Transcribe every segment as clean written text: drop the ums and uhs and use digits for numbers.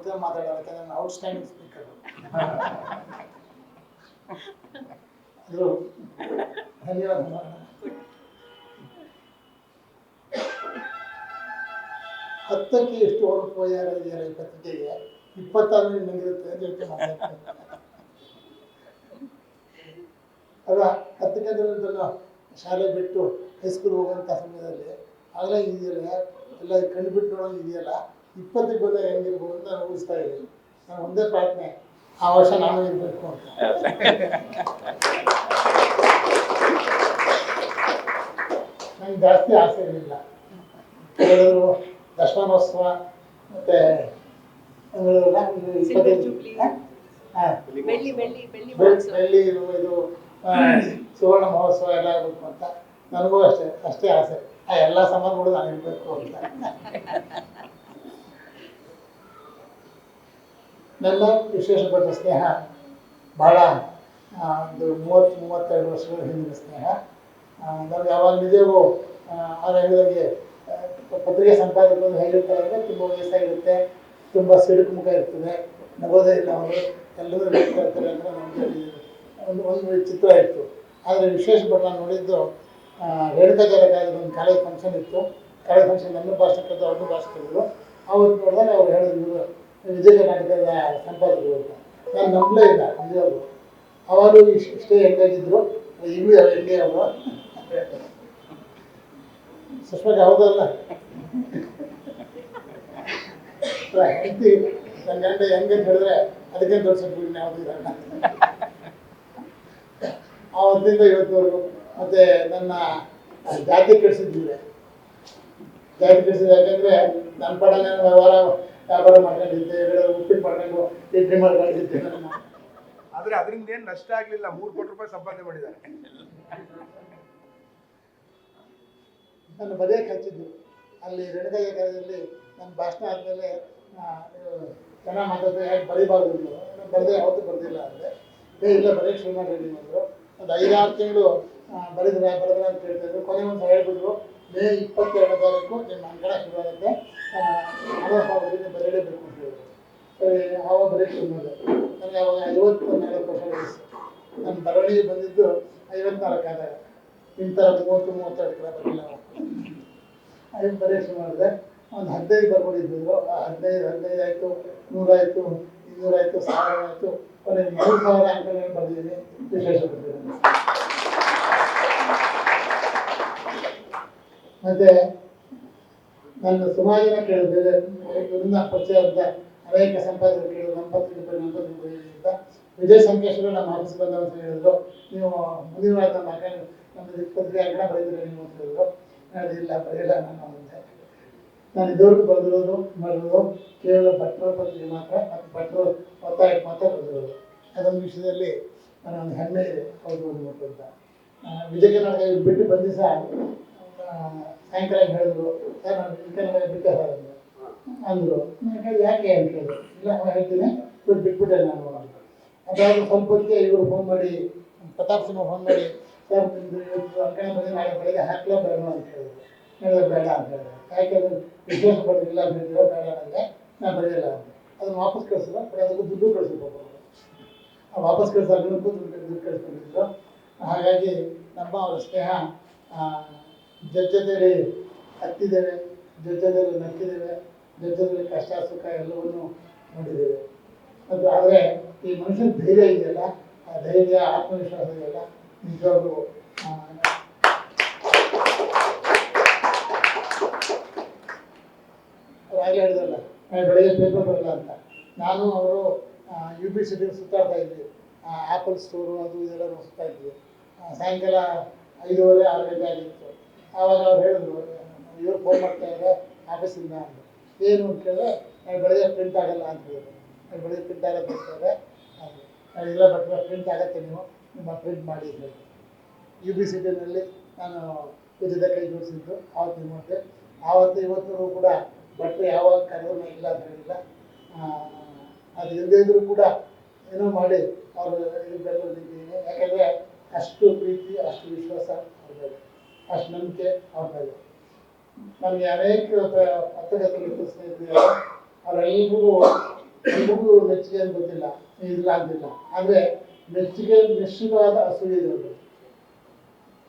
ಜೊತೆ ಮಾತಾಡೋದಕ್ಕೆ ನಾನು ಔಟ್ಸ್ಟ್ಯಾಂಡಿಂಗ್ ಸ್ಪೀಕರ್. ಅದು ಧನ್ಯವಾದ. ಹತ್ತಕ್ಕೆ ಎಷ್ಟು ಹೊರಟು ಯಾರಿದ್ದಾರೆ ಈ ಪತ್ರಿಕೆಗೆ 26 ನಂಗಿರುತ್ತೆ ಅಂತ ಹೇಳ್ತೀನಿ ಮಾತಾಡ್ತಾರೆ ಅಲ್ಲ. 10 ಗಂಟೆಲ್ಲ ಶಾಲೆ ಬಿಟ್ಟು ಹೈಸ್ಕೂಲ್ ಹೋಗುವಂಥ ಸಮಯದಲ್ಲಿ ಆಗಲೇ ಇದೆಯಲ್ಲ ಎಲ್ಲ ಕಂಡುಬಿಟ್ಟು ನೋಡೋದು ಇದೆಯಲ್ಲ 20ಕ್ಕೆ ಬಂದಾಗ ಹೆಂಗಿರ್ಬೋದು ಅಂತ ನಾನು ಊಹಿಸ್ತಾ ಇದ್ದೀನಿ. ನಾನು ಒಂದೇ ಪ್ರಾರ್ಥನೆ, ಆ ವರ್ಷ ನಾನು ಇರಬೇಕು ಅಂತ. ನಂಗೆ ಜಾಸ್ತಿ ಆಸೆ ಇರಲಿಲ್ಲ. ಹೇಳಿದ್ರು ದಶಮಾನೋತ್ಸವ ಮತ್ತು ಬೆಳ್ಳಿ ಇದು ಸುವರ್ಣ ಮಹೋತ್ಸವ ಎಲ್ಲ ಆಗಬೇಕು ಅಂತ ನನಗೂ ಅಷ್ಟೇ ಆಸೆ. ಆ ಎಲ್ಲ ಸಮಾರಂಭಗಳು ನಾನು ಇರಬೇಕು ಅಂತ. ನನ್ನ ವಿಶೇಷಪಟ್ಟ ಸ್ನೇಹ ಭಾಳ ಒಂದು 30-32 ವರ್ಷಗಳ ಹಿಂದಿನ ಸ್ನೇಹ. ನಮ್ಗೆ ಯಾವಾಗ ನಿಜವೂ ಅವ್ರು ಹೇಳಿದಾಗೆ ಪತ್ರಿಕೆ ಸಂಪಾದಕರು ಹೇಳಿರ್ತಾರೆ ಅಂದರೆ ತುಂಬ ವಯಸ್ಸಾಗಿರುತ್ತೆ, ತುಂಬ ಸಿಡುಕು ಮುಖ ಇರ್ತದೆ, ನಗೋದೇ ಇಲ್ಲ ಅವರು, ಎಲ್ಲರೂ ಹೇಳ್ತಾ ಇರ್ತಾರೆ ಅಂದರೆ ನಮಗೆ ಒಂದು ಚಿತ್ರ ಇತ್ತು. ಆದರೆ ವಿಶೇಷಪಟ್ಟ ನಾನು ನೋಡಿದ್ದು ರೇಣುಕಾಚಾರ್ಯ ಒಂದು ಕಾಲೇಜ್ ಫಂಕ್ಷನ್ ಇತ್ತು. ಕಾಲೇಜ್ ಫಂಕ್ಷನ್ ನನ್ನ ಭಾಷೆಕರು ಅವ್ರ ಭಾಷೆಕರು ಅವತ್ತು ನೋಡಿದಾಗ ಅವ್ರು ಹೇಳಿದ್ರು ವಿಜಯ ಕರ್ನಾಟಕದ ಸಂಪಾದಕರು ಅಂತ. ನಾನು ನಂಬಲೇ ಇಲ್ಲ ನಿಜವಾಗ್ಲು. ಅವಾಗಲೂ ಇಷ್ಟೇ ಹೆಂಗಾಗಿದ್ರು, ಈಗಲೂ ಹೆಂಗೆ ಅವರು. ಸುಷ್ಮಾಗೆ ಹೌದಲ್ಲ ಹೆಂಡತಿ ನನ್ನ ಗಂಡ ಹೆಂಗೆ ಅಂತ ಹೇಳಿದ್ರೆ ಅದಕ್ಕೆ ದೊಡ್ಡ ಸಬ್ಬಿನ ಯಾವುದು ಇರಲ್ಲ. ಆವತ್ತಿಂದ ಇವತ್ತುವರೆಗೂ. ಮತ್ತು ನನ್ನ ಜಾತಿ ಕೆಡಿಸಿದ್ದಿದೆ. ಜಾತಿ ಕೆಡಿಸಿದ್ದು ಯಾಕೆಂದರೆ ನನ್ನ ಪಡ ನಾನು ವ್ಯಾಪಾರ ಮಾಡ್ಕೊಂಡಿದ್ದೆ, ಉಪ್ಪಿಟ್ಟು ಮಾಡ್ಕೊಂಡು ಇಡ್ಲಿ ಮಾಡ್ಕೊಂಡಿದ್ದೆ. ಆದರೆ ಅದರಿಂದ ಏನು ನಷ್ಟ ಆಗಲಿಲ್ಲ. 3 ಕೋಟಿ ರೂಪಾಯಿ ಸಂಪಾದನೆ ಮಾಡಿದ್ದಾರೆ. ನನ್ನ ಬರೆಯೋಕ್ಕೆ ಹಚ್ಚಿದ್ದು ಅಲ್ಲಿ ರೇಣುಕಾಚಾರ್ಯ ಕಾಲೇಜಲ್ಲಿ ನನ್ನ ಭಾಷಣ ಆದಮೇಲೆ ಚೆನ್ನಾಗಿ ಮಾತಾಡಿದ್ರೆ ಯಾಕೆ ಬರೀಬಾರ್ದು ಅಂದರು. ನಾನು ಬರೆದೇ ಯಾವತ್ತೂ ಬರೆದಿಲ್ಲ ಅಂದರೆ ಇಲ್ಲ ಬರೆಯೋಕ್ಕೆ ಶುರು ಮಾಡಿ ಅಂದರು. ಒಂದು 5-6 ತಿಂಗಳು ಬರೆದ್ರೆ ಅಂತ ಕೇಳ್ತಾಯಿದ್ರು. ಕೊನೆ ಒಂದು ಹೇಳ್ಬಿಟ್ರು, ಮೇ 22ನೇ ತಾರೀಕು ನಿಮ್ಮ ಅಂಕಣ ಶುರು ಆಗುತ್ತೆ, ಆನಂದ ಬರೆಯಲೇಬೇಕು ಅಂತ ಹೇಳಿದ್ರು. ಸರಿ, ಆವಾಗ ಬರೆಯೋಕ್ಕೆ ಶುರು ಮಾಡಿದೆ. ನನಗೆ ಆವಾಗ 54 ವರ್ಷ ವಯಸ್ಸು. ನನ್ನ ಬರವಣಿಗೆ ಬಂದಿದ್ದು 54 ಆದಾಗ. ಇಂಥ 30-32 ಕಡೆ ಬರಲಿಲ್ಲ. ಅದನ್ನು ಬರೆಯೋಕ್ಕೆ ಶುರು ಮಾಡಿದೆ. ಒಂದು 15 ಬರ್ಕೊಂಡಿದ್ರು. 15 ಆಯಿತು, 100 ಆಯಿತು, 200 ಆಯಿತು, 1000 ಆಯಿತು. ಕೊನೆಗೆ 3000 ಅಂಕಗಳನ್ನು ಬರೆದಿದ್ದೀನಿ. ವಿಶೇಷ ಪಟ್ಟಿದ್ದೀನಿ. ಮತ್ತು ನನ್ನ ಸುಮಾರು ಜನ ಕೇಳಿದ್ರು, ಬೇರೆ ಇವರಿಂದ ಪರಿಚಯ ಅಂತ ಅನೇಕ ಸಂಪಾದಕರು ಕೇಳಿದ್ರು, ನಮ್ಮ ಪತ್ರಿಕೆ ಬರೆಯುವಂಥ ವಿಜಯ ಸಂಕೇಶ್ವರ ನಮ್ಮ ಆಫೀಸ್ ಬಂದವ ಅಂತ ಹೇಳಿದ್ರು, ನೀವು ಮುಂದಿನ ವಾರ ನಮ್ಮ ಪತ್ರಿಕೆ ಅಂಕಣ ಬರೆದಿದ್ರೆ ನೀವು ಅಂತ ಹೇಳಿದ್ರು. ಇಲ್ಲ ಬರೆಯಲ್ಲ ನಾನು ಅಂದೆ. ನಾನು ಇದುವರೆಗೂ ಬರೆದಿರೋದು ಕೇವಲ ಭಟ್ರ ಪತ್ರಿಕೆ ಮಾತ್ರ ಮತ್ತು ಭಟ್ರು ಒತ್ತಾಯ ಮಾತ್ರ ಬರೆದಿರೋದು. ಅದೊಂದು ವಿಷಯದಲ್ಲಿ ನನಗೊಂದು ಹೆಮ್ಮೆ ಇದೆ. ಹೌದು ಓದ್ಬಿಟ್ಟು ಅಂತ. ವಿಜಯ ಕರ್ನಾಟಕ ಬಿಟ್ಟು ಬಂದು ಸಹ ಸಾಯಂಕಾಲ ಹೇಳಿದ್ರು, ಸರ್ ನಾನು ವಿಜಯ ಕರ್ನಾಟಕ ಬಿಟ್ಟೆ ಅಂದರು. ನಾನು ಯಾಕೆ ಅಂತ ಹೇಳಿದ್ರು. ಇಲ್ಲ ಹೇಳ್ತೀನಿ, ಬಿಟ್ಬಿಟ್ಟೆ ನಾನು ಅಂತ. ಅದಾದ ಸ್ವಲ್ಪ ಹೊತ್ತಿಗೆ ಇವರು ಫೋನ್ ಮಾಡಿ, ಪ್ರತಾಪ್ ಸಿಂಹ ಫೋನ್ ಮಾಡಿ, ಸರ್ ನಿಮ್ಮದು ಇವತ್ತು ಅಂಕಣ ಬಂದು ನಾಳೆ ಬೆಳಗ್ಗೆ ಹಾಕಲೋ ಬೇಡ ಅಂತ ಹೇಳಿದ್ರು. ಹೇಳಿದ್ರೆ ಬೇಡ ಅಂತ ಹೇಳಿದೆ. ಯಾಕೆಂದ್ರೆ ವಿಶೇಷ ಪಟ್ಟಿಲ್ಲ ಅಂತ ಹೇಳಿದ್ರೆ ಬೇಡ ನನಗೆ, ನಾನು ಬರೆಯಲ್ಲ ಅಂತ. ಅದನ್ನು ವಾಪಸ್ ಕಳಿಸಿಲ್ಲ. ಬಟ್ ಅದಕ್ಕೂ ದುಡ್ಡು ಕಳಿಸಿದ್ರು. ವಾಪಸ್ ಕಳಿಸೋದಕ್ಕೂ ದುಡ್ಡು ಕಳಿಸ್ಕೊಂಡಿದ್ರು. ಹಾಗಾಗಿ ನಮ್ಮ ಅವರ ಸ್ನೇಹ ಜೊತೆಯಲ್ಲಿ ಹತ್ತಿದ್ದೇವೆ, ಜೊತೆಯಲ್ಲಿ ನಕ್ಕಿದ್ದೇವೆ, ಜೊತೆಯಲ್ಲಿ ಕಷ್ಟ ಸುಖ ಎಲ್ಲವನ್ನೂ ನೋಡಿದ್ದೇವೆ. ಮತ್ತು ಆದರೆ ಈ ಮನುಷ್ಯನ ಧೈರ್ಯ ಇದೆಯಲ್ಲ, ಆ ಧೈರ್ಯ ಆತ್ಮವಿಶ್ವಾಸ ಇದೆಯಲ್ಲ, ನಿಜವಾಗ್ಲೂ ಆಗಲೇ ಹೇಳಿದ್ರಲ್ಲ, ಬೆಳಗ್ಗೆ ಪೇಪರ್ ಬರಲ್ಲ ಅಂತ. ನಾನು ಅವರು UB ಸಿಟಿ ಸುತ್ತಾಡ್ತಾ ಇದ್ವಿ. ಆ್ಯಪಲ್ ಸ್ಟೋರು ಅದು ಇದೆಲ್ಲ ನಾವು ಸುತ್ತಾ ಇದ್ವಿ. ಸಾಯಂಕಾಲ 5:30-6 ಗಂಟೆ ಆಗಿತ್ತು. ಆವಾಗ ಅವ್ರು ಹೇಳಿದ್ರು, ಇವ್ರು ಫೋನ್ ಮಾಡ್ತಾಯಿದ್ದಾರೆ ಆಫೀಸಿಂದ ಅಂತ. ಏನು ಅಂತ ಕೇಳಿದ್ರೆ, ನಾನು ಬೆಳಗ್ಗೆ ಪ್ರಿಂಟ್ ಆಗಲ್ಲ ಅಂತ ಹೇಳಿದ್ರು. ನಾನು ಬೆಳಗ್ಗೆ ಪ್ರಿಂಟ್ ಆಗತ್ತೆ ಅಂತಾರೆ. ಇಲ್ಲ ಬಟ್ ಪ್ರಿಂಟ್ ಆಗತ್ತೆ, ನಿಮ್ಮ ಪ್ರಿಂಟ್ ಮಾಡಿ ಅಂತ ಹೇಳಿದ್ರು. UB ಸಿಟಿನಲ್ಲಿ ನಾನು ಜೊತೆ ಕೈ ಜೋಡಿಸಿದ್ದು ಆವತ್ತು ಮತ್ತೆ ಆವತ್ತು ಇವತ್ತು ಕೂಡ ಬಟ್ಟೆ ಯಾವಾಗ ಕರೆದ್ರು ಇಲ್ಲ ಅಂತ ಹೇಳಿಲ್ಲ. ಅದು ಇಲ್ಲದೇ ಇದ್ರೂ ಕೂಡ ಏನೋ ಮಾಡಿ ಅವರು ಬೆಳೆದಿದ್ದೀನಿ. ಯಾಕೆಂದರೆ ಅಷ್ಟು ಪ್ರೀತಿ, ಅಷ್ಟು ವಿಶ್ವಾಸ ಅವ್ರ ಮೇಲೆ, ಅಷ್ಟು ನಂಬಿಕೆ ಅವ್ರ ಮೇಲೆ. ನನಗೆ ಅನೇಕ ಪತ್ರಕರ್ತರು ಸ್ನೇಹಿತರು ಅವರೆಲ್ಲರಿಗೂ ಎಲ್ರಿಗೂ ಮೆಚ್ಚುಗೆ ಅಂತ ಗೊತ್ತಿಲ್ಲ, ಇದಾಗಲಿಲ್ಲ. ಆದರೆ ಮೆಚ್ಚುಗೆ ಮಿಶ್ರಿತವಾದ ಅಸೂಯೆ ಇದೆ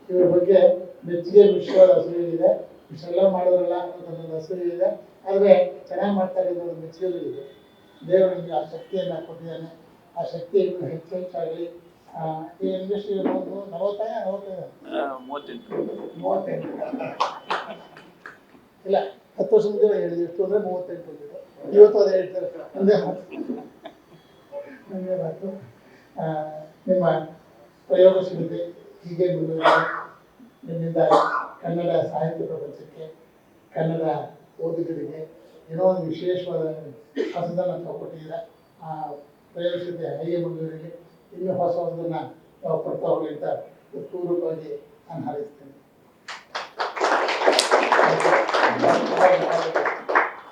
ಇವ್ರ ಬಗ್ಗೆ. ಮೆಚ್ಚುಗೆ ಮಿಶ್ರವಾದ ಅಸೂಯೆ ಇದೆ. ಇಷ್ಟೆಲ್ಲ ಮಾಡಿದ್ರಲ್ಲ ಅನ್ನೋದೊಂದು ಅಸೂಯೆ ಇದೆ. ಆದರೆ ಚೆನ್ನಾಗಿ ಮಾಡ್ತಾರೆ ಅನ್ನೋದು ಮೆಚ್ಚುಗೆ ಇದೆ. ದೇವರು ನಿಮಗೆ ಆ ಶಕ್ತಿಯನ್ನು ಕೊಟ್ಟಿದ್ದಾನೆ. ಆ ಶಕ್ತಿ ಇನ್ನೂ ಹೆಚ್ಚು ಹೆಚ್ಚಾಗಲಿ. ಈ ಇಂಡಸ್ಟ್ರಿ 38 ಇಲ್ಲ 10 ವರ್ಷ ಮುಂದೆ ಹೇಳಿದ್ವಿ. ಎಷ್ಟು ಅಂದರೆ 38 ಹೋಗಿದ್ದು. ಇವತ್ತು ಅದೇ ಹೇಳ್ತಾರೆ. ಒಂದೇ ಮಾತು. ನಿಮ್ಮ ಪ್ರಯೋಗಶೀಲತೆ ಹೀಗೆ ಮುಂದುವರಿದೆ. ನಿಮ್ಮಿಂದ ಕನ್ನಡ ಸಾಹಿತ್ಯ ಪ್ರಪಂಚಕ್ಕೆ, ಕನ್ನಡ ಓದುಗರಿಗೆ ಏನೋ ಒಂದು ವಿಶೇಷವಾದ ಹೊಸದನ್ನು ತಾವು ಕೊಟ್ಟಿದ್ದೀರ. ಆ ಪ್ರಯೋಗಶೀಲತೆ ಹಾಗೆ ಮುಂದುವರಿಲಿ. ಇನ್ನೂ ಹೊಸ ಒಂದನ್ನು ನಾವು ಕೊಡ್ತಾ ಹೋಗಲಿ ಅಂತ ಪೂರ್ವಕವಾಗಿ ನಾನು ಹಾರೈಸ್ತೇನೆ.